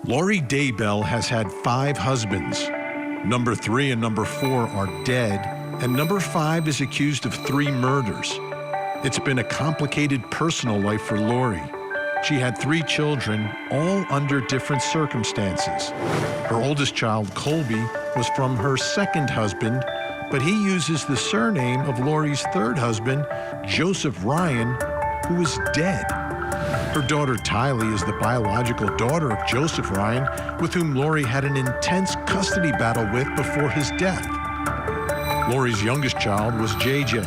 Lori Daybell has had 5 husbands. Number 3 and number 4 are dead, and number 5 is accused of 3 murders. It's been a complicated personal life for Lori. She had 3 children, all under different circumstances. Her oldest child, Colby, was from her 2nd husband, but he uses the surname of Lori's 3rd husband, Joseph Ryan, who is dead. Her daughter, Tylee, is the biological daughter of Joseph Ryan, with whom Lori had an intense custody battle with before his death. Lori's youngest child was JJ,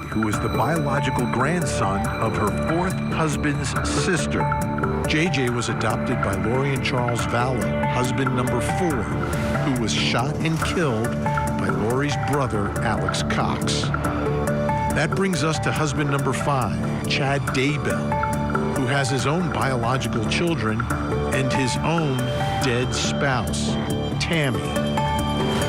who is the biological grandson of her 4th husband's sister. JJ was adopted by Lori and Charles Vallow, husband number 4, who was shot and killed by Lori's brother, Alex Cox. That brings us to husband number 5, Chad Daybell, who has his own biological children and his own dead spouse, Tammy.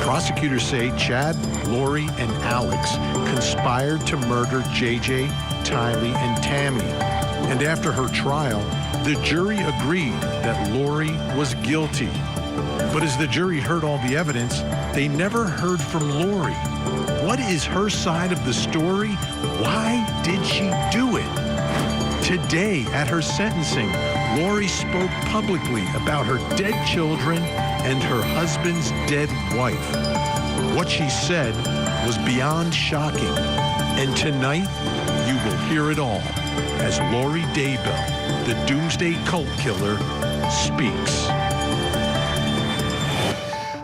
Prosecutors say Chad, Lori, and Alex conspired to murder JJ, Tylee, and Tammy. And after her trial, the jury agreed that Lori was guilty. But as the jury heard all the evidence, they never heard from Lori. What is her side of the story? Why did she do it? Today, at her sentencing, Lori spoke publicly about her dead children and her husband's dead wife. What she said was beyond shocking, and tonight you will hear it all as Lori Daybell, the doomsday cult killer, speaks.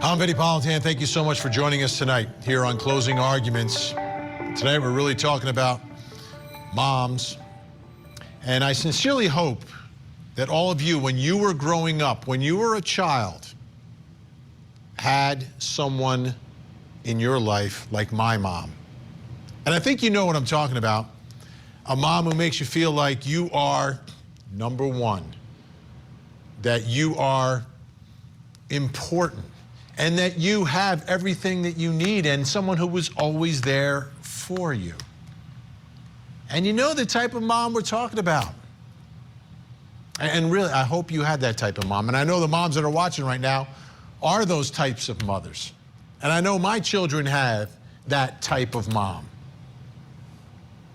I'm Vinnie Politan. Thank you so much for joining us tonight here on Closing Arguments. Tonight we're really talking about moms. And I sincerely hope that all of you, when you were growing up, when you were a child, had someone in your life like my mom. And I think you know what I'm talking about. A mom who makes you feel like you are number one, that you are important, and that you have everything that you need, and someone who was always there for you. And you know the type of mom we're talking about. And really, I hope you had that type of mom. And I know the moms that are watching right now are those types of mothers. And I know my children have that type of mom.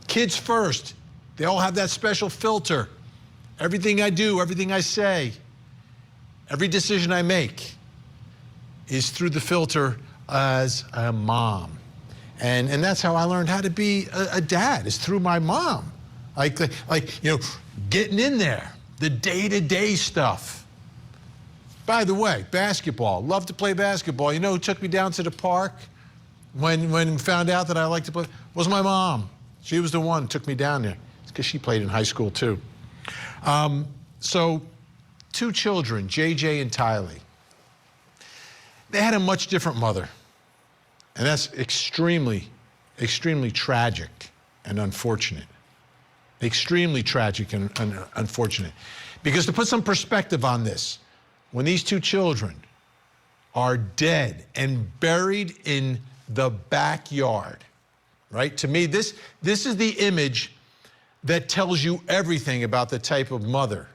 Kids first. They all have that special filter. Everything I do, everything I say, every decision I make is through the filter as a mom. And that's how I learned how to be a dad, is through my mom. Like, you know, getting in there, the day-to-day stuff. By the way, basketball, love to play basketball. You know who took me down to the park when found out that I liked to play? Was my mom. She was the one who took me down there. It's because she played in high school too. So 2 children, JJ and Tylee. They had a much different mother. And that's extremely, extremely tragic and unfortunate. Extremely tragic and unfortunate. Because to put some perspective on this, when these 2 children are dead and buried in the backyard, right? To me, this is the image that tells you everything about the type of mother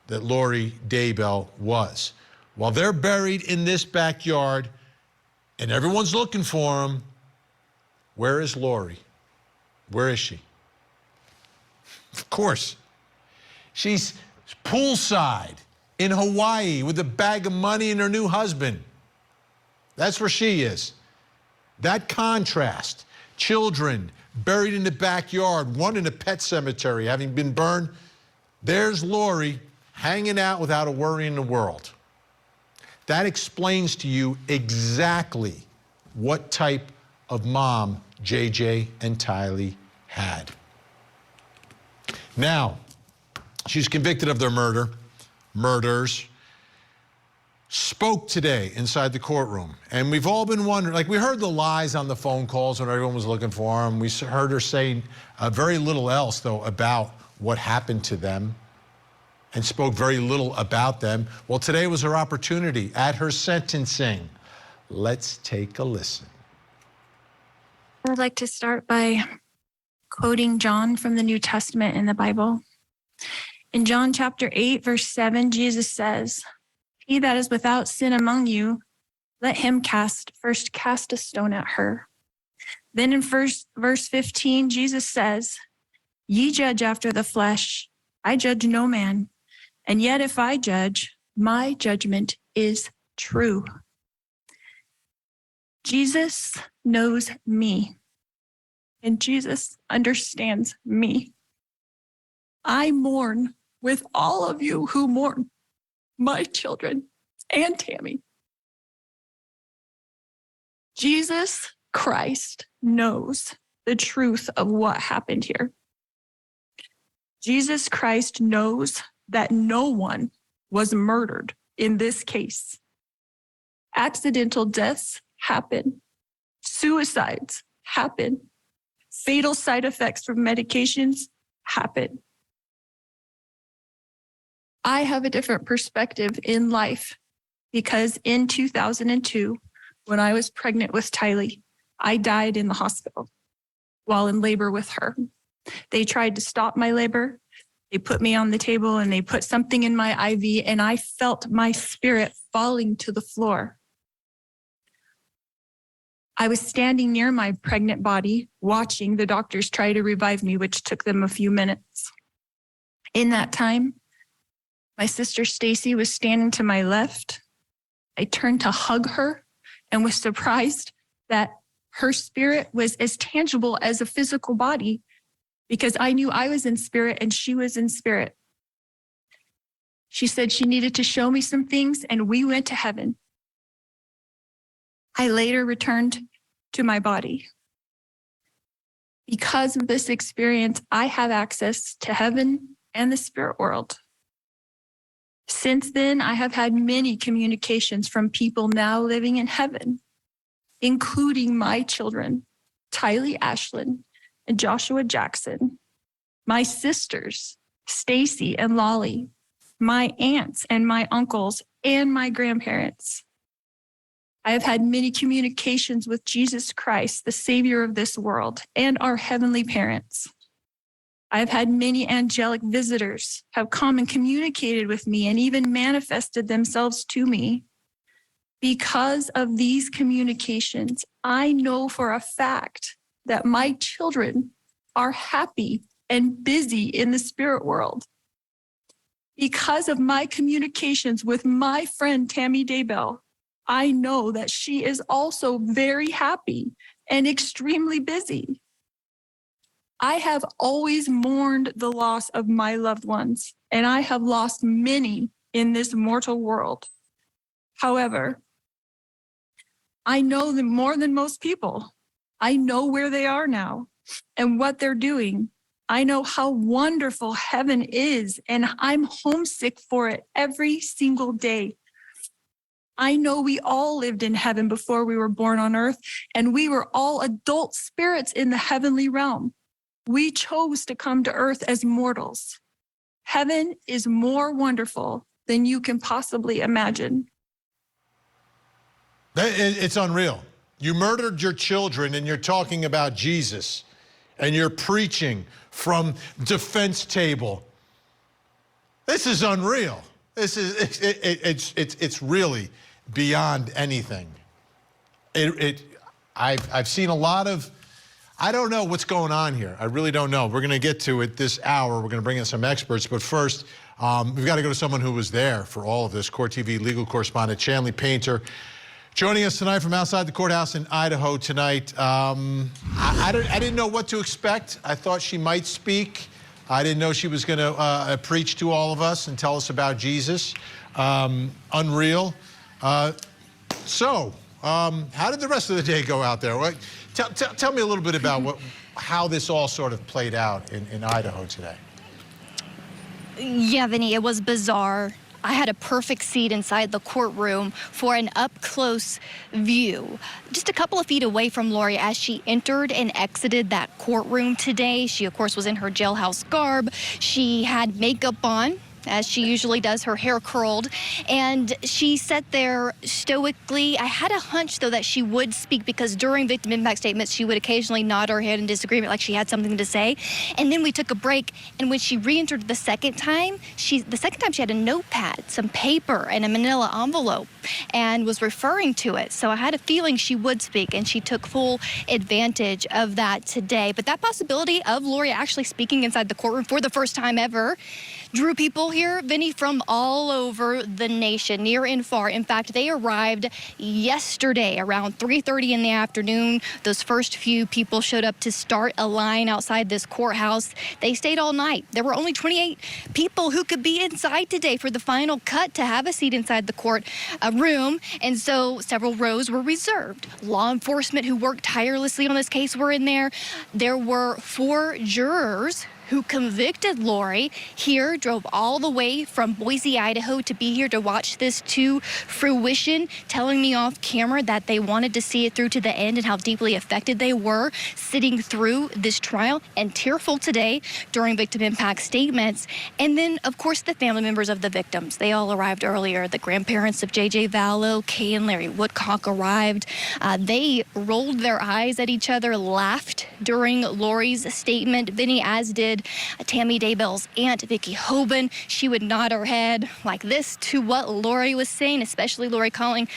that Lori Daybell was. While they're buried in this backyard, and everyone's looking for him, where is Lori? Where is she? Of course, she's poolside in Hawaii with a bag of money and her new husband. That's where she is. That contrast, children buried in the backyard, one in a pet cemetery having been burned. There's Lori hanging out without a worry in the world. That explains to you exactly what type of mom JJ and Tylee had. Now, she's convicted of their murders, spoke today inside the courtroom. And we've all been wondering, like, we heard the lies on the phone calls when everyone was looking for them. We heard her say very little else, though, about what happened to them, and spoke very little about them. Well, today was her opportunity at her sentencing. Let's take a listen. I would like to start by quoting John from the New Testament in the Bible. In John chapter 8, verse 7, Jesus says, He that is without sin among you, let him first cast a stone at her. Then in verse 15, Jesus says, ye judge after the flesh. I judge no man. And yet if I judge, my judgment is true. Jesus knows me, and Jesus understands me. I mourn with all of you who mourn, my children and Tammy. Jesus Christ knows the truth of what happened here. Jesus Christ knows that no one was murdered in this case. Accidental deaths happen. Suicides happen. Fatal side effects from medications happen. I have a different perspective in life because in 2002, when I was pregnant with Tylee, I died in the hospital while in labor with her. They tried to stop my labor. They put me on the table and they put something in my IV, and I felt my spirit falling to the floor. I was standing near my pregnant body, watching the doctors try to revive me, which took them a few minutes. In that time, my sister Stacy was standing to my left. I turned to hug her and was surprised that her spirit was as tangible as a physical body, because I knew I was in spirit and she was in spirit. She said she needed to show me some things, and we went to heaven. I later returned to my body. Because of this experience, I have access to heaven and the spirit world. Since then, I have had many communications from people now living in heaven, including my children, Tylee Ashlyn and Joshua Jackson, my sisters, Stacy and Lolly, my aunts and my uncles, and my grandparents. I have had many communications with Jesus Christ, the Savior of this world, and our heavenly parents. I have had many angelic visitors have come and communicated with me and even manifested themselves to me. Because of these communications, I know for a fact that my children are happy and busy in the spirit world. Because of my communications with my friend Tammy Daybell, I know that she is also very happy and extremely busy. I have always mourned the loss of my loved ones, and I have lost many in this mortal world. However, I know them more than most people. I know where they are now and what they're doing. I know how wonderful heaven is, and I'm homesick for it every single day. I know we all lived in heaven before we were born on earth, and we were all adult spirits in the heavenly realm. We chose to come to earth as mortals. Heaven is more wonderful than you can possibly imagine. It's unreal. You murdered your children and you're talking about Jesus, and you're preaching from defense table. This is unreal. It's really beyond anything. I've seen a lot of, I don't know what's going on here. I really don't know. We're going to get to it this hour. We're going to bring in some experts. But first, we've got to go to someone who was there for all of this. Court TV legal correspondent Shanley Painter joining us tonight from outside the courthouse in Idaho tonight. I didn't know what to expect. I thought she might speak. I didn't know she was going to preach to all of us and tell us about Jesus. Unreal. So, how did the rest of the day go out there? Tell me a little bit about how this all sort of played out in Idaho today. Yeah, Vinny, it was bizarre. I had a perfect seat inside the courtroom for an up-close view. Just a couple of feet away from Lori as she entered and exited that courtroom today. She, of course, was in her jailhouse garb. She had makeup on, as she usually does, her hair curled. And she sat there stoically. I had a hunch, though, that she would speak, because during victim impact statements, she would occasionally nod her head in disagreement, like she had something to say. And then we took a break, and when she re-entered the second time, she had a notepad, some paper, and a manila envelope, and was referring to it. So I had a feeling she would speak, and she took full advantage of that today. But that possibility of Lori actually speaking inside the courtroom for the first time ever drew people here, Vinnie, from all over the nation, near and far. In fact, they arrived yesterday around 3:30 in the afternoon. Those first few people showed up to start a line outside this courthouse. They stayed all night. There were only 28 people who could be inside today for the final cut to have a seat inside the court room, and so several rows were reserved. Law enforcement who worked tirelessly on this case were in there. There were 4 jurors who convicted Lori here, drove all the way from Boise, Idaho to be here to watch this to fruition, telling me off camera that they wanted to see it through to the end and how deeply affected they were sitting through this trial, and tearful today during victim impact statements. And then, of course, the family members of the victims. They all arrived earlier. The grandparents of J.J. Vallow, Kay and Larry Woodcock arrived. They rolled their eyes at each other, laughed during Lori's statement. Vinnie, as did Tammy Daybell's aunt, Vicki Hoban. She would nod her head like this to what Lori was saying, especially Lori calling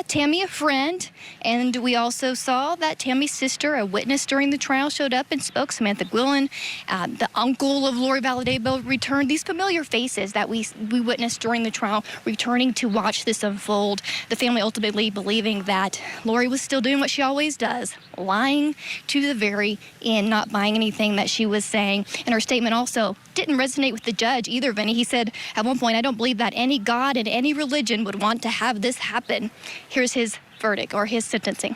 Tammy a friend. And we also saw that Tammy's sister, a witness during the trial, showed up and spoke. Samantha Gwillen, the uncle of Lori Vallow Daybell, returned. These familiar faces that we witnessed during the trial returning to watch this unfold. The family ultimately believing that Lori was still doing what she always does, lying to the very end, not buying anything that she was saying. And her statement also didn't resonate with the judge either, Vinnie. He said at one point, "I don't believe that any God in any religion would want to have this happen." Here's his verdict, or his sentencing.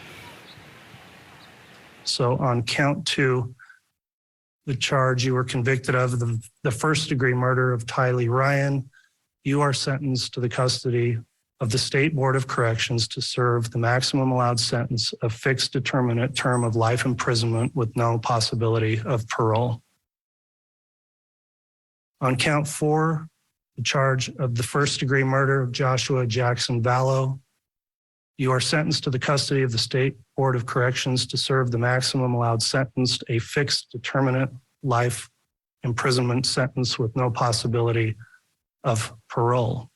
So on count 2, the charge you were convicted of, the first-degree murder of Tylee Ryan, you are sentenced to the custody of the State Board of Corrections to serve the maximum allowed sentence of fixed determinate term of life imprisonment with no possibility of parole. On count 4, the charge of the first-degree murder of Joshua Jackson Vallow, you are sentenced to the custody of the State Board of Corrections to serve the maximum allowed sentence, a fixed determinate life imprisonment sentence with no possibility of parole.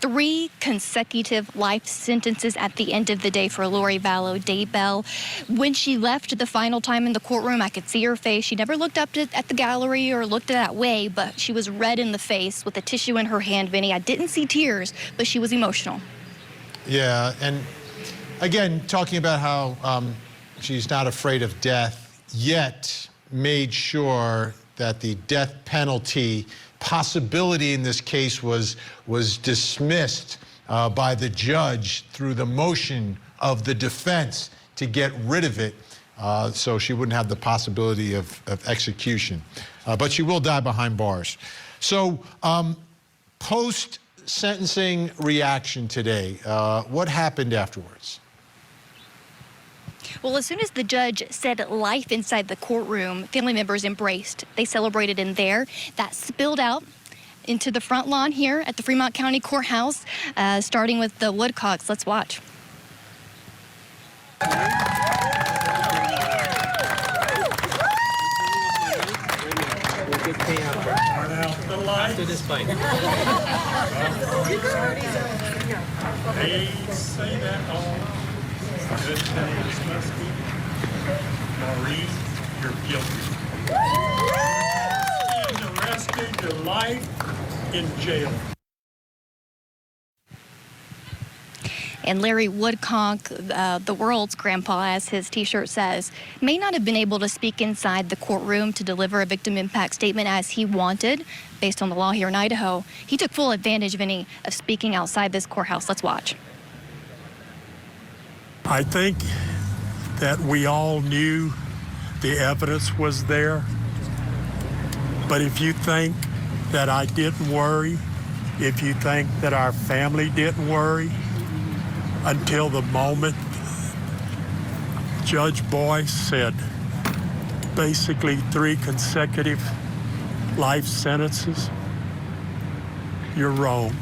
3 consecutive life sentences at the end of the day for Lori Vallow Daybell. When she left the final time in the courtroom, I could see her face. She never looked up at the gallery or looked that way, but she was red in the face with a tissue in her hand, Vinnie. I didn't see tears, but she was emotional. Yeah, and again, talking about how she's not afraid of death, yet made sure that the death penalty possibility in this case was dismissed by the judge through the motion of the defense to get rid of it, so she wouldn't have the possibility of execution. But she will die behind bars. So post-sentencing reaction today, what happened afterwards? Well, as soon as the judge said life inside the courtroom, family members embraced. They celebrated in there. That spilled out into the front lawn here at the Fremont County Courthouse, starting with the Woodcocks. Let's watch. After this fight. They say that all good things must be. Maureen, you're guilty. And the rest of your life in jail. And Larry Woodcock, the world's grandpa, as his T-shirt says, may not have been able to speak inside the courtroom to deliver a victim impact statement as he wanted, based on the law here in Idaho. He took full advantage, Vinnie, of speaking outside this courthouse. Let's watch. I think that we all knew the evidence was there. But if you think that I didn't worry, if you think that our family didn't worry, until the moment Judge Boyce said basically 3 consecutive life sentences, you're wrong.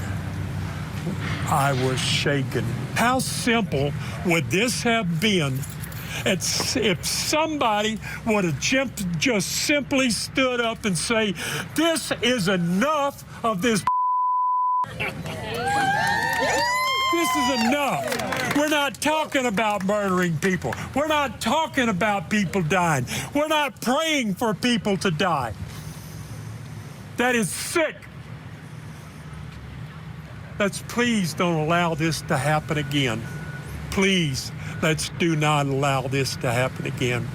I was shaken. How simple would this have been if somebody would have just simply stood up and say, this is enough of this. This is enough. We're not talking about murdering people. We're not talking about people dying. We're not praying for people to die. That is sick. Let's please don't allow this to happen again. Please, let's do not allow this to happen again.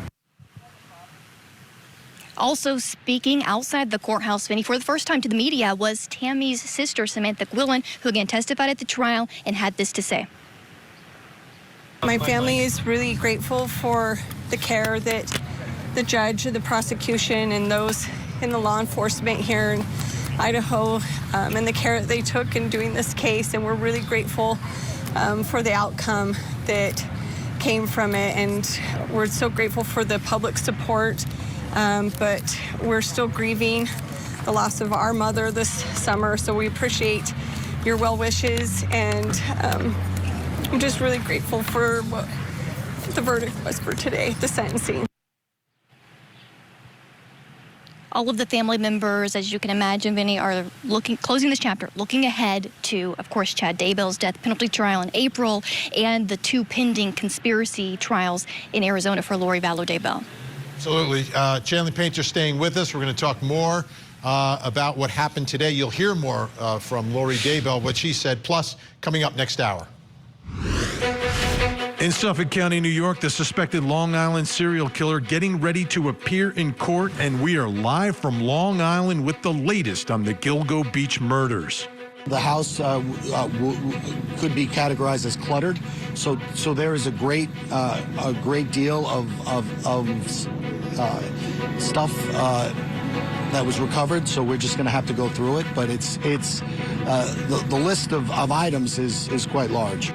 Also speaking outside the courthouse, Vinnie, for the first time to the media was Tammy's sister, Samantha Quillen, who again testified at the trial and had this to say. My family is really grateful for the care that the judge, the prosecution, and those in the law enforcement here in Idaho, and the care that they took in doing this case. And we're really grateful for the outcome that came from it. And we're so grateful for the public support. But we're still grieving the loss of our mother this summer, so we appreciate your well wishes, and I'm just really grateful for what the verdict was for today, the sentencing. All of the family members, as you can imagine, Vinnie, are closing this chapter, looking ahead to, of course, Chad Daybell's death penalty trial in April and the 2 pending conspiracy trials in Arizona for Lori Vallow Daybell. Absolutely. Chanley Painter staying with us. We're going to talk more about what happened today. You'll hear more from Lori Daybell, what she said, plus coming up next hour. In Suffolk County, New York, the suspected Long Island serial killer getting ready to appear in court, and we are live from Long Island with the latest on the Gilgo Beach murders. The house could be categorized as cluttered, so there is a great deal of stuff that was recovered. So we're just going to have to go through it, but the list of items is quite large.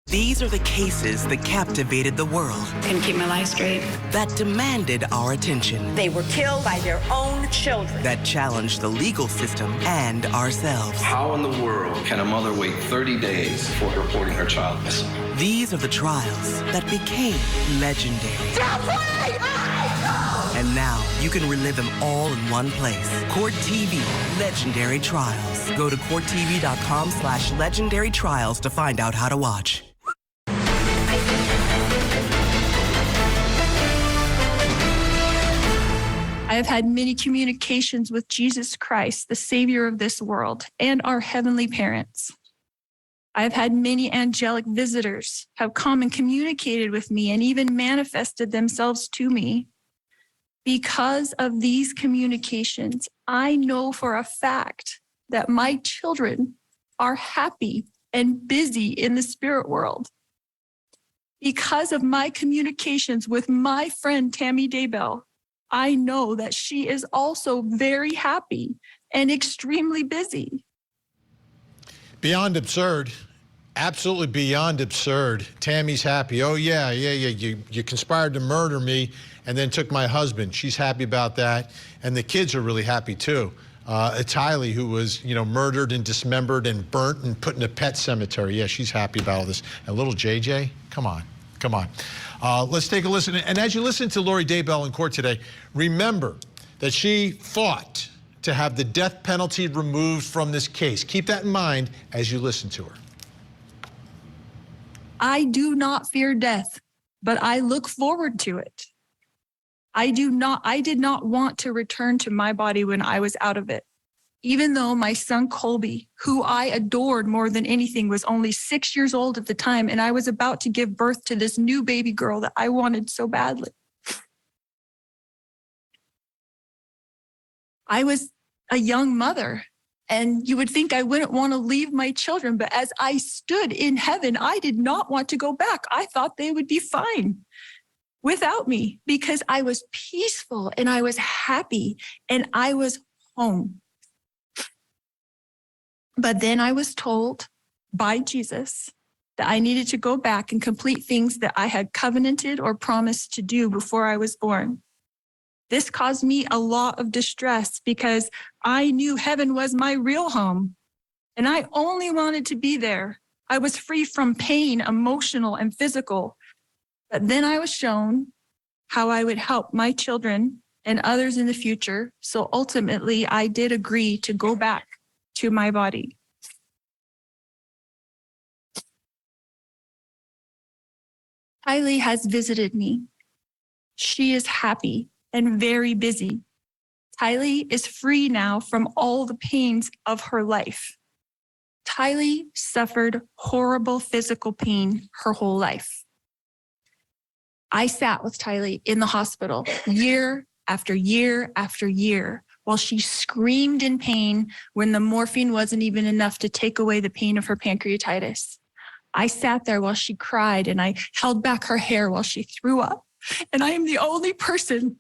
These are the cases that captivated the world. Couldn't keep my life straight. That demanded our attention. They were killed by their own children. That challenged the legal system and ourselves. How in the world can a mother wait 30 days before reporting her child missing? These are the trials that became legendary. And now you can relive them all in one place. Court TV Legendary Trials. Go to courttv.com/legendary trials to find out how to watch. I have had many communications with Jesus Christ, the Savior of this world, and our heavenly parents. I have had many angelic visitors have come and communicated with me and even manifested themselves to me. Because of these communications, I know for a fact that my children are happy and busy in the spirit world. Because of my communications with my friend Tammy Daybell, I know that she is also very happy and extremely busy. Beyond absurd. Absolutely beyond absurd. Tammy's happy. Oh, yeah. You conspired to murder me and then took my husband. She's happy about that. And the kids are really happy, too. Tylee, who was, murdered and dismembered and burnt and put in a pet cemetery. Yeah, she's happy about all this. And little JJ, come on. Let's take a listen. And as you listen to Lori Daybell in court today, remember that she fought to have the death penalty removed from this case. Keep that in mind as you listen to her. I do not fear death, but I look forward to it. I did not want to return to my body when I was out of it. Even though my son Colby, who I adored more than anything, was only 6 years old at the time, and I was about to give birth to this new baby girl that I wanted so badly. I was a young mother, and you would think I wouldn't want to leave my children, but as I stood in heaven, I did not want to go back. I thought they would be fine without me because I was peaceful and I was happy and I was home. But then I was told by Jesus that I needed to go back and complete things that I had covenanted or promised to do before I was born. This caused me a lot of distress because I knew heaven was my real home, and I only wanted to be there. I was free from pain, emotional and physical. But then I was shown how I would help my children and others in the future. So ultimately, I did agree to go back to my body. Tylee has visited me. She is happy and very busy. Tylee is free now from all the pains of her life. Tylee suffered horrible physical pain her whole life. I sat with Tylee in the hospital year after year after year while she screamed in pain when the morphine wasn't even enough to take away the pain of her pancreatitis. I sat there while she cried and I held back her hair while she threw up. And I am the only person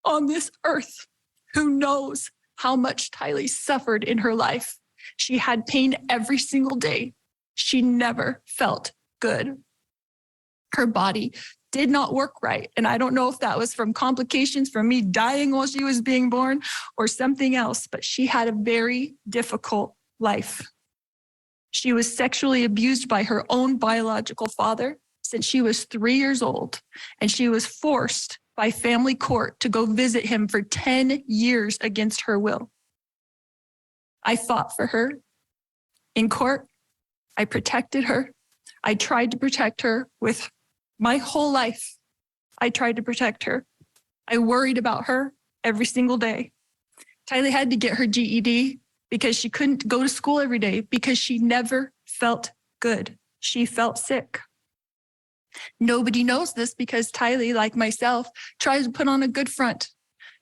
on this earth who knows how much Tylee suffered in her life. She had pain every single day. She never felt good. Her body did not work right. And I don't know if that was from complications from me dying while she was being born or something else, but she had a very difficult life. She was sexually abused by her own biological father since she was 3 years old, and she was forced by family court to go visit him for 10 years against her will. I fought for her in court. I protected her. I tried to protect her with my whole life. I tried to protect her. I worried about her every single day. Tylee had to get her GED because she couldn't go to school every day because she never felt good. She felt sick. Nobody knows this because Tylee, like myself, tries to put on a good front,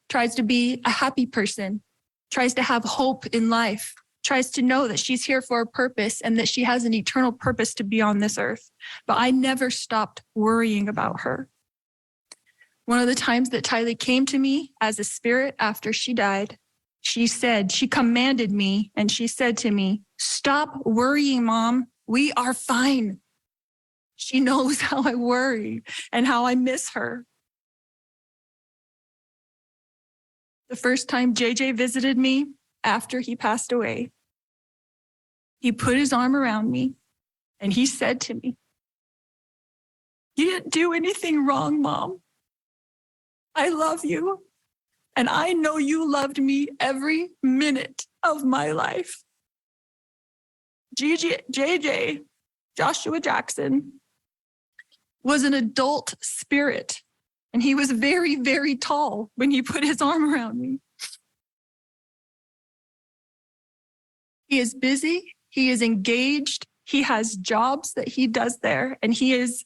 tries to be a happy person, tries to have hope in life, tries to know that she's here for a purpose and that she has an eternal purpose to be on this earth. But I never stopped worrying about her. One of the times that Tylee came to me as a spirit after she died, she commanded me and she said to me, "Stop worrying, Mom. We are fine." She knows how I worry and how I miss her. The first time JJ visited me after he passed away, he put his arm around me and he said to me, "You didn't do anything wrong, Mom. I love you. And I know you loved me every minute of my life." JJ, Joshua Jackson, was an adult spirit. And he was very, very tall when he put his arm around me. He is busy. He is engaged. He has jobs that he does there, and he is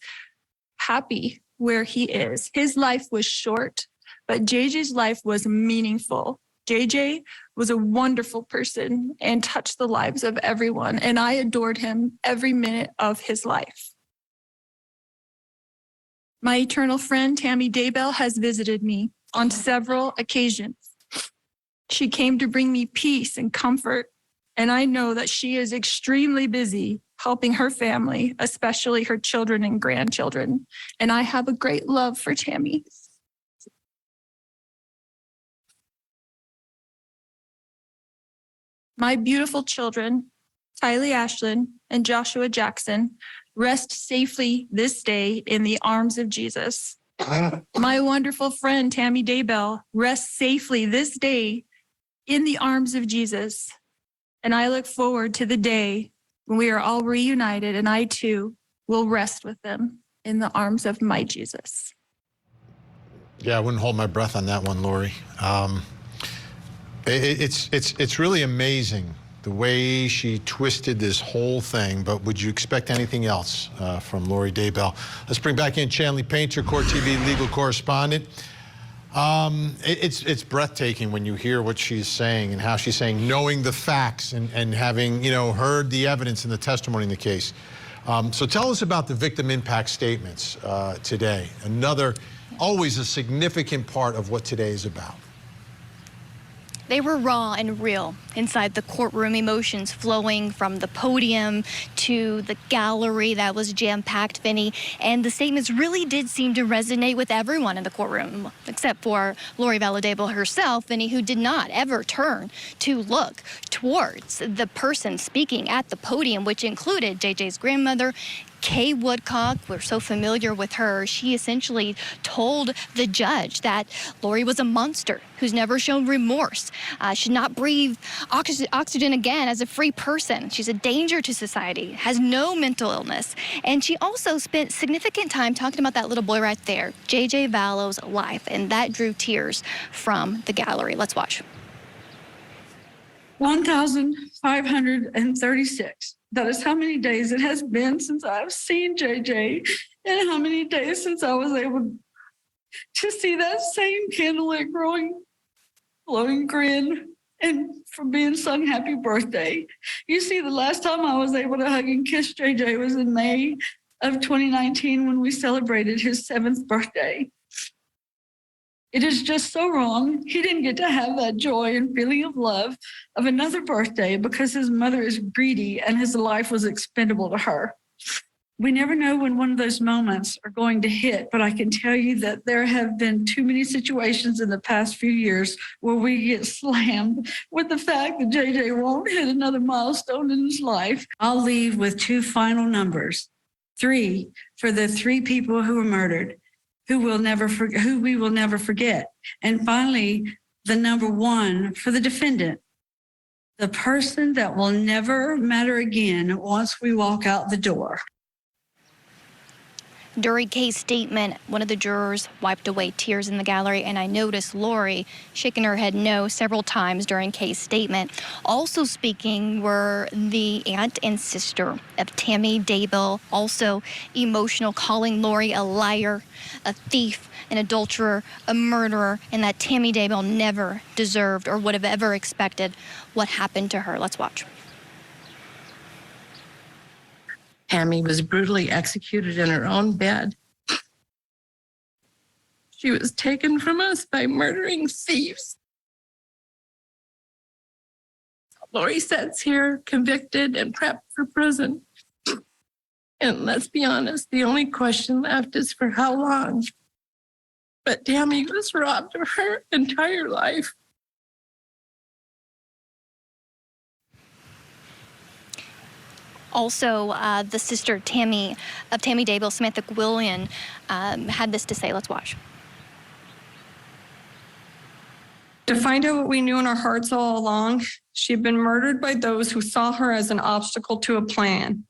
happy where he is. His life was short, but JJ's life was meaningful. JJ was a wonderful person and touched the lives of everyone, and I adored him every minute of his life. My eternal friend, Vallow Daybell, has visited me on several occasions. She came to bring me peace and comfort, and I know that she is extremely busy helping her family, especially her children and grandchildren. And I have a great love for Tammy. My beautiful children, Tylee Ashlyn and Joshua Jackson, rest safely this day in the arms of Jesus. My wonderful friend, Vallow Daybell, rests safely this day in the arms of Jesus. And I look forward to the day when we are all reunited and I too will rest with them in the arms of my Jesus. Yeah, I wouldn't hold my breath on that one, Lori. It's really amazing the way she twisted this whole thing, but would you expect anything else from Lori Daybell? Let's bring back in Chanley Painter, Court TV legal correspondent. It's breathtaking when you hear what she's saying and how she's saying, knowing the facts and having, heard the evidence and the testimony in the case. So tell us about the victim impact statements today. Always a significant part of what today is about. They were raw and real inside the courtroom, emotions flowing from the podium to the gallery that was jam-packed, Vinnie. And the statements really did seem to resonate with everyone in the courtroom, except for Lori Vallow Daybell herself, Vinnie, who did not ever turn to look towards the person speaking at the podium, which included JJ's grandmother, Kay Woodcock. We're so familiar with her. She essentially told the judge that Lori was a monster who's never shown remorse, should not breathe oxygen again as a free person. She's a danger to society, has no mental illness. And she also spent significant time talking about that little boy right there, JJ Vallow's life, and that drew tears from the gallery. Let's watch. 1,536. That is how many days it has been since I've seen JJ, and how many days since I was able to see that same candlelit glowing grin and for being sung happy birthday. You see, the last time I was able to hug and kiss JJ was in May of 2019 when we celebrated his 7th birthday. It is just so wrong. He didn't get to have that joy and feeling of love of another birthday because his mother is greedy and his life was expendable to her. We never know when one of those moments are going to hit, but I can tell you that there have been too many situations in the past few years where we get slammed with the fact that JJ won't hit another milestone in his life. I'll leave with 2 final numbers. 3 for the 3 people who were murdered, who we will never forget. And finally, the number 1 for the defendant, the person that will never matter again once we walk out the door. During Kay's statement, one of the jurors wiped away tears in the gallery, and I noticed Lori shaking her head no several times during Kay's statement. Also speaking were the aunt and sister of Tammy Daybell, also emotional, calling Lori a liar, a thief, an adulterer, a murderer, and that Tammy Daybell never deserved or would have ever expected what happened to her. Let's watch. Tammy was brutally executed in her own bed. She was taken from us by murdering thieves. Lori sits here convicted and prepped for prison. And let's be honest, the only question left is for how long. But Tammy was robbed of her entire life. Also, the sister Tammy Daybell, Samantha Gwillian, had this to say. Let's watch. To find out what we knew in our hearts all along, she had been murdered by those who saw her as an obstacle to a plan.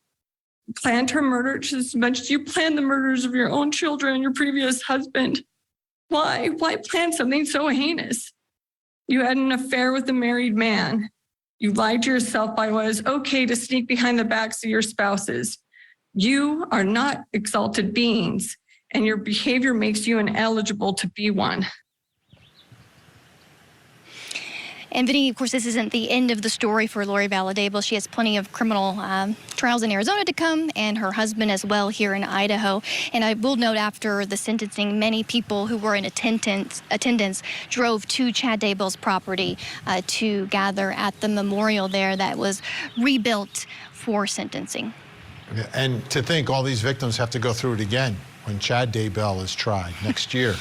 Planned her murder just as much as you planned the murders of your own children and your previous husband. Why? Why plan something so heinous? You had an affair with a married man. You lied to yourself by what is okay to sneak behind the backs of your spouses. You are not exalted beings, and your behavior makes you ineligible to be one. And Vinnie, of course, this isn't the end of the story for Lori Vallow Daybell. She has plenty of criminal trials in Arizona to come, and her husband as well here in Idaho. And I will note, after the sentencing, many people who were in attendance drove to Chad Daybell's property to gather at the memorial there that was rebuilt for sentencing. And to think all these victims have to go through it again when Chad Daybell is tried next year.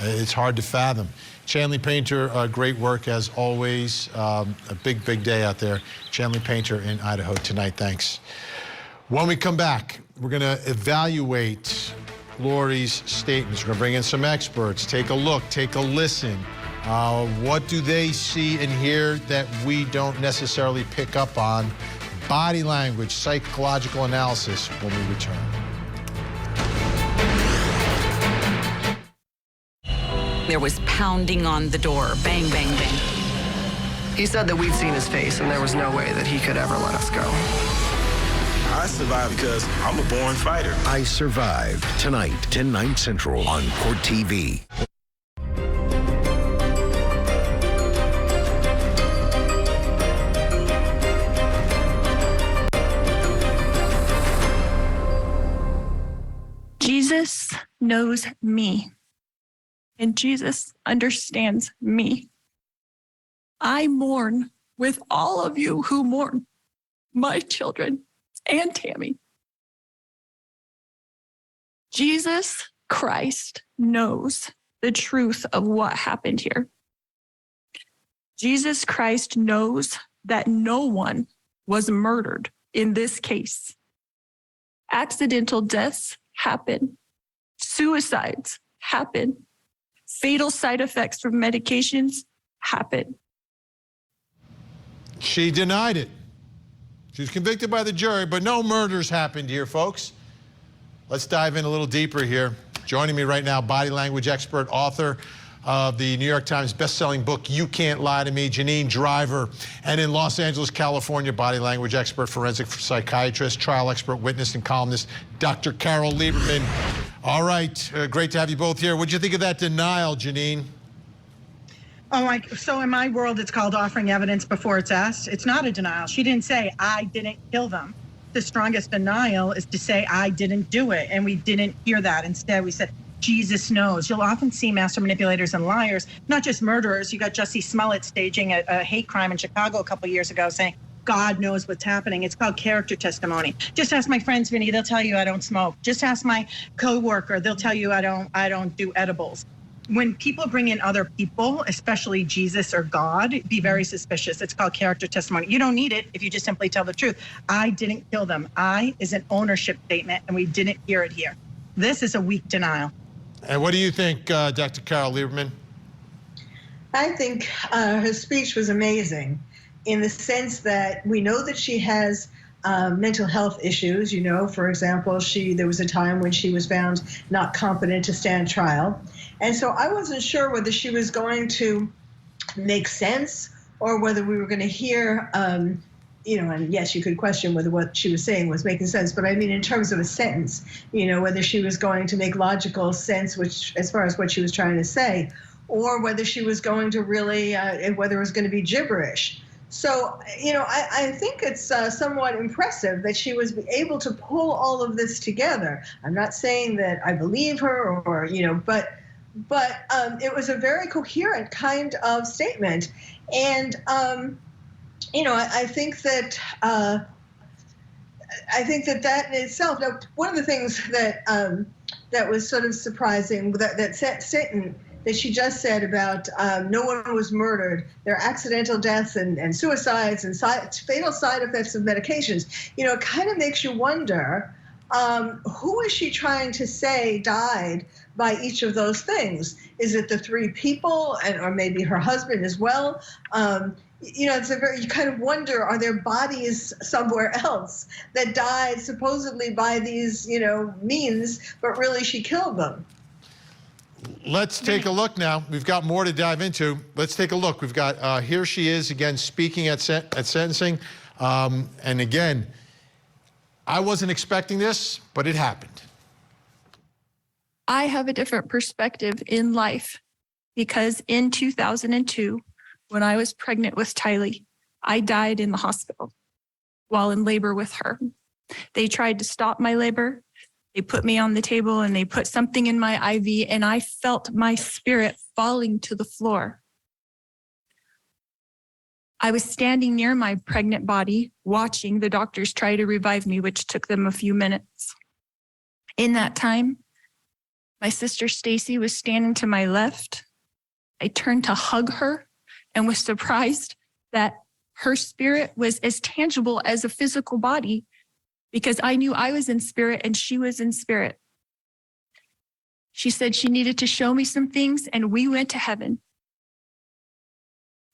It's hard to fathom. Chanley Painter, great work as always. A big, big day out there. Chanley Painter in Idaho tonight. Thanks. When we come back, we're going to evaluate Lori's statements. We're going to bring in some experts. Take a look, take a listen. What do they see and hear that we don't necessarily pick up on? Body language, psychological analysis when we return. There was pounding on the door. Bang, bang, bang. He said that we'd seen his face and there was no way that he could ever let us go. I survived because I'm a born fighter. I Survived. Tonight, 10/9 Central on Court TV. Jesus knows me. And Jesus understands me. I mourn with all of you who mourn my children and Tammy. Jesus Christ knows the truth of what happened here. Jesus Christ knows that no one was murdered in this case. Accidental deaths happen. Suicides happen. Fatal side effects from medications happen. She denied it. She was convicted by the jury, but no murders happened here, folks. Let's dive in a little deeper here. Joining me right now, body language expert, author of the New York Times bestselling book, You Can't Lie to Me, Janine Driver, and in Los Angeles, California, body language expert, forensic psychiatrist, trial expert, witness, and columnist, Dr. Carol Lieberman. All right, great to have you both here. What'd you think of that denial, Janine? Oh, so in my world, it's called offering evidence before it's asked. It's not a denial. She didn't say, I didn't kill them. The strongest denial is to say, I didn't do it. And we didn't hear that. Instead, we said, Jesus knows. You'll often see master manipulators and liars, not just murderers. You got Jussie Smollett staging a hate crime in Chicago a couple of years ago saying, God knows what's happening. It's called character testimony. Just ask my friends, Vinnie, they'll tell you I don't smoke. Just ask my coworker, they'll tell you I don't do edibles. When people bring in other people, especially Jesus or God, be very suspicious. It's called character testimony. You don't need it if you just simply tell the truth. I didn't kill them. I is an ownership statement, and we didn't hear it here. This is a weak denial. And what do you think, Dr. Carol Lieberman? I think her speech was amazing in the sense that we know that she has mental health issues. You know, for example, there was a time when she was found not competent to stand trial. And so I wasn't sure whether she was going to make sense or whether we were going to hear, and yes, you could question whether what she was saying was making sense. But I mean, in terms of a sentence, whether she was going to make logical sense, which as far as what she was trying to say, or whether she was going to really, whether it was going to be gibberish. So, I think it's somewhat impressive that she was able to pull all of this together. I'm not saying that I believe her but it was a very coherent kind of statement. And, I think that that in itself, now, one of the things that was sort of surprising, that she just said about no one was murdered. There are accidental deaths and suicides and fatal side effects of medications. It kind of makes you wonder, who is she trying to say died by each of those things? Is it the three people or maybe her husband as well? You kind of wonder, are there bodies somewhere else that died supposedly by these, means, but really she killed them? Let's take a look now. We've got more to dive into. Let's take a look. We've got, here she is again speaking at sentencing. And again, I wasn't expecting this, but it happened. I have a different perspective in life because in 2002, when I was pregnant with Tylee, I died in the hospital while in labor with her. They tried to stop my labor. They put me on the table and they put something in my IV, and I felt my spirit falling to the floor. I was standing near my pregnant body, watching the doctors try to revive me, which took them a few minutes. In that time, my sister Stacy was standing to my left. I turned to hug her and was surprised that her spirit was as tangible as a physical body, because I knew I was in spirit and she was in spirit. She said she needed to show me some things, and we went to heaven.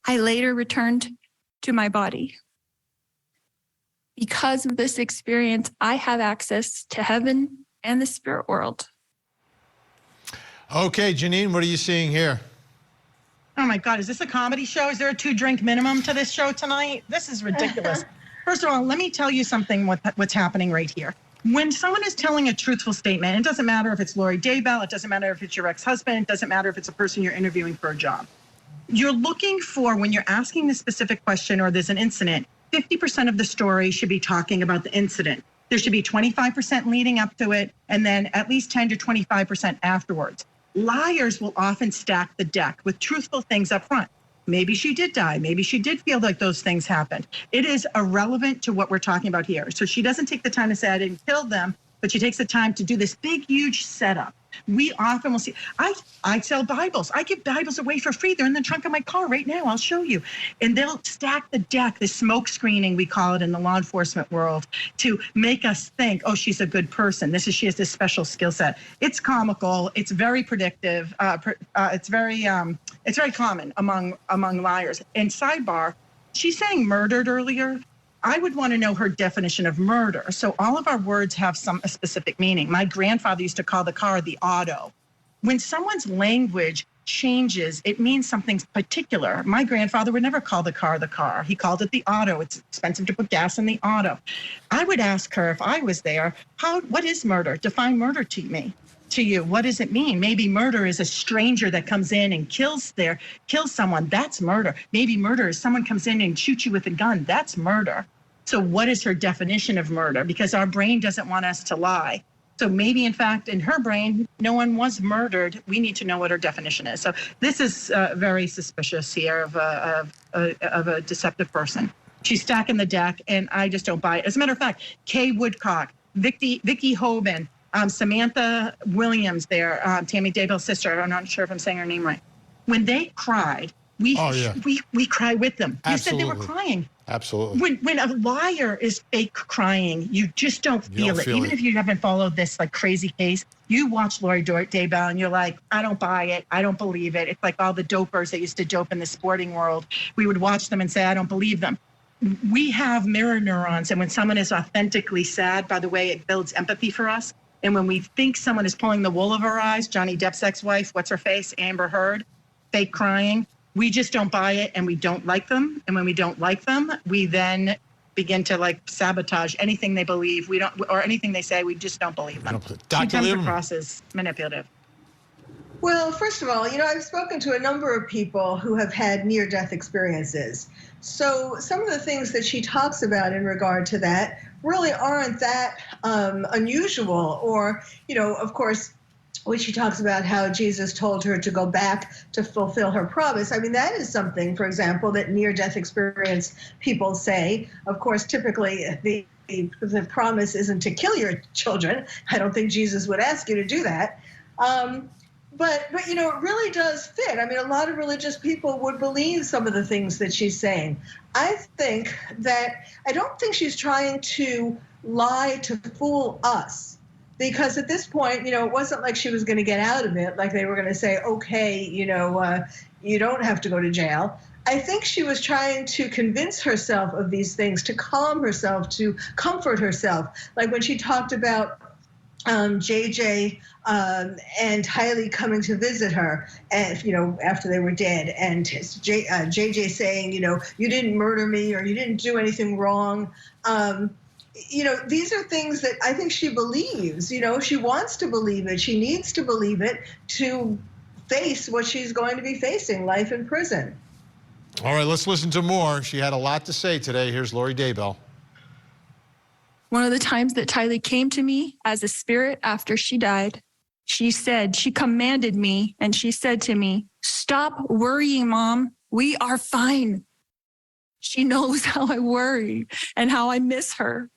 I later returned to my body. Because of this experience, I have access to heaven and the spirit world. Okay, Janine, what are you seeing here? Oh my God, is this a comedy show? Is there a 2-drink minimum to this show tonight? This is ridiculous. First of all, let me tell you something what's happening right here. When someone is telling a truthful statement, it doesn't matter if it's Lori Daybell, it doesn't matter if it's your ex-husband, it doesn't matter if it's a person you're interviewing for a job. You're looking for, when you're asking the specific question or there's an incident, 50% of the story should be talking about the incident. There should be 25% leading up to it, and then at least 10 to 25% afterwards. Liars will often stack the deck with truthful things up front. Maybe she did die. Maybe she did feel like those things happened. It is irrelevant to what we're talking about here. So she doesn't take the time to say, I didn't kill them, but she takes the time to do this big, huge setup. We often will see, I sell Bibles. I give Bibles away for free. They're in the trunk of my car right now. I'll show you. And they'll stack the deck, the smoke screening, we call it in the law enforcement world, to make us think, oh, she's a good person. She has this special skill set. It's comical. It's very predictive. It's very common among liars. And sidebar, she's saying murdered earlier. I would want to know her definition of murder. So all of our words have a specific meaning. My grandfather used to call the car the auto. When someone's language changes, it means something particular. My grandfather would never call the car the car. He called it the auto. It's expensive to put gas in the auto. I would ask her if I was there, what is murder? Define murder to me. To you, what does it mean? Maybe murder is a stranger that comes in and kills someone. That's murder. Maybe murder is someone comes in and shoots you with a gun. That's murder. So what is her definition of murder? Because our brain doesn't want us to lie. So maybe, in fact, in her brain, no one was murdered. We need to know what her definition is. So this is very suspicious here of a deceptive person. She's stacking the deck, and I just don't buy it. As a matter of fact, Kay Woodcock, Vicky Hoban, Samantha Williams there, Tammy Daybell's sister, I'm not sure if I'm saying her name right. When they cried, we cried with them. Absolutely. You said they were crying. Absolutely. When a liar is fake crying, you just don't feel it. Even if you haven't followed this like crazy case, you watch Lori Daybell and you're like, I don't buy it. I don't believe it. It's like all the dopers that used to dope in the sporting world. We would watch them and say, I don't believe them. We have mirror neurons. And when someone is authentically sad, by the way, it builds empathy for us. And when we think someone is pulling the wool over our eyes, Johnny Depp's ex-wife, what's her face, Amber Heard, fake crying, we just don't buy it and we don't like them. And when we don't like them, we then begin to like sabotage anything they believe. We don't, or anything they say, we just don't believe them. She comes across as manipulative. Well, first of all, I've spoken to a number of people who have had near-death experiences. So some of the things that she talks about in regard to that really aren't that unusual. Or, of course, when she talks about how Jesus told her to go back to fulfill her promise. I mean, that is something, for example, that near-death experience people say. Of course, typically the promise isn't to kill your children. I don't think Jesus would ask you to do that. But it really does fit. I mean, a lot of religious people would believe some of the things that she's saying. I don't think she's trying to lie to fool us. Because at this point, it wasn't like she was going to get out of it, like they were going to say, okay, you don't have to go to jail. I think she was trying to convince herself of these things, to calm herself, to comfort herself. Like when she talked about JJ and Tylee coming to visit her, and after they were dead, and JJ saying, you didn't murder me or you didn't do anything wrong. These are things that I think she believes. She wants to believe it. She needs to believe it to face what she's going to be facing, life in prison. All right, let's listen to more. She had a lot to say today. Here's Lori Daybell. One of the times that Tylee came to me as a spirit after she died, she commanded me, and she said to me, stop worrying, Mom. We are fine. She knows how I worry and how I miss her.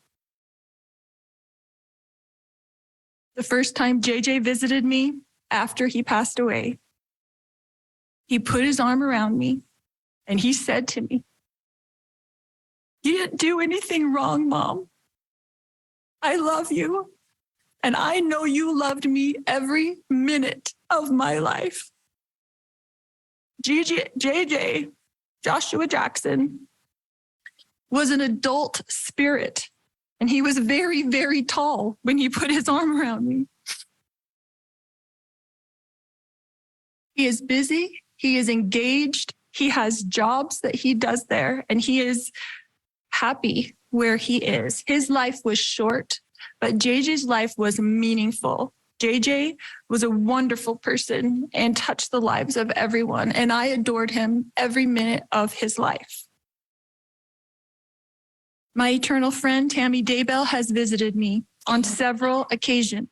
The first time JJ visited me after he passed away, he put his arm around me and he said to me, you didn't do anything wrong, Mom. I love you. And I know you loved me every minute of my life. JJ, Joshua Jackson, was an adult spirit. And he was very, very tall when he put his arm around me. He is busy. He is engaged. He has jobs that he does there, and he is happy where he is. His life was short, but JJ's life was meaningful. JJ was a wonderful person and touched the lives of everyone, and I adored him every minute of his life. My eternal friend, Tammy Daybell, has visited me on several occasions.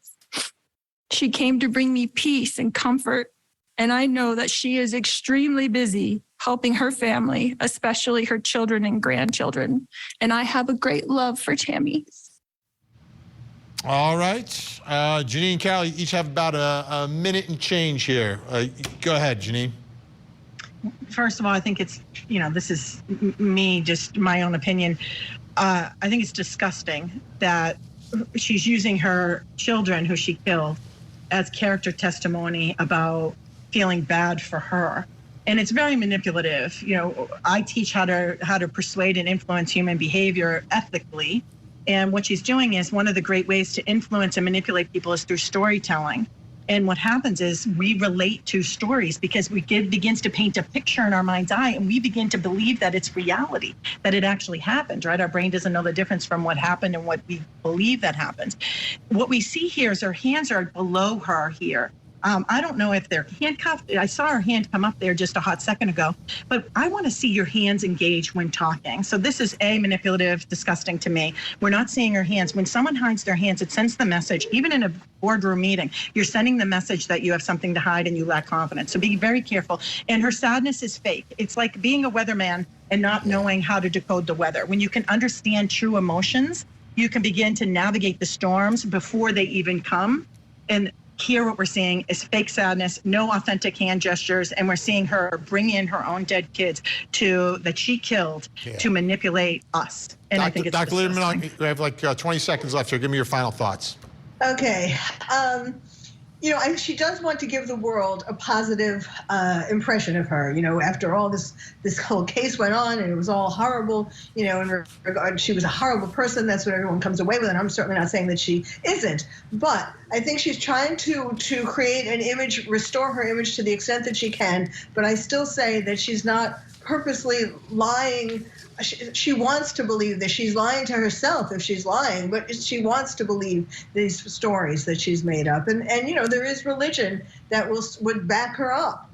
She came to bring me peace and comfort And I know that she is extremely busy helping her family, especially her children and grandchildren. And I have a great love for Tammy. All right. Janine and Carol, you each have about a minute and change here. Go ahead, Janine. First of all, I think it's, this is me, just my own opinion. I think it's disgusting that she's using her children who she killed as character testimony about feeling bad for her. And it's very manipulative. I teach how to persuade and influence human behavior ethically. And what she's doing is one of the great ways to influence and manipulate people is through storytelling. And what happens is we relate to stories because begins to paint a picture in our mind's eye, and we begin to believe that it's reality, that it actually happened, right? Our brain doesn't know the difference from what happened and what we believe that happens. What we see here is her hands are below her here. I don't know if they're handcuffed. I saw her hand come up there just a hot second ago, but I want to see your hands engage when talking. So this is manipulative, disgusting to me. We're not seeing her hands. When someone hides their hands, it sends the message, even in a boardroom meeting, you're sending the message that you have something to hide and you lack confidence. So be very careful. And her sadness is fake. It's like being a weatherman and not knowing how to decode the weather. When you can understand true emotions, you can begin to navigate the storms before they even come. And here what we're seeing is fake sadness, no authentic hand gestures, and we're seeing her bring in her own dead kids that she killed to manipulate us. And I think it's Dr. Lieberman, we have like 20 seconds left here. Give me your final thoughts. Okay. She does want to give the world a positive impression of her. After all this whole case went on and it was all horrible, in regard, she was a horrible person. That's what everyone comes away with. And I'm certainly not saying that she isn't. But I think she's trying to create an image, restore her image to the extent that she can. But I still say that she's not purposely lying. She wants to believe that she's lying to herself if she's lying, but she wants to believe these stories that she's made up. And there is religion that would back her up.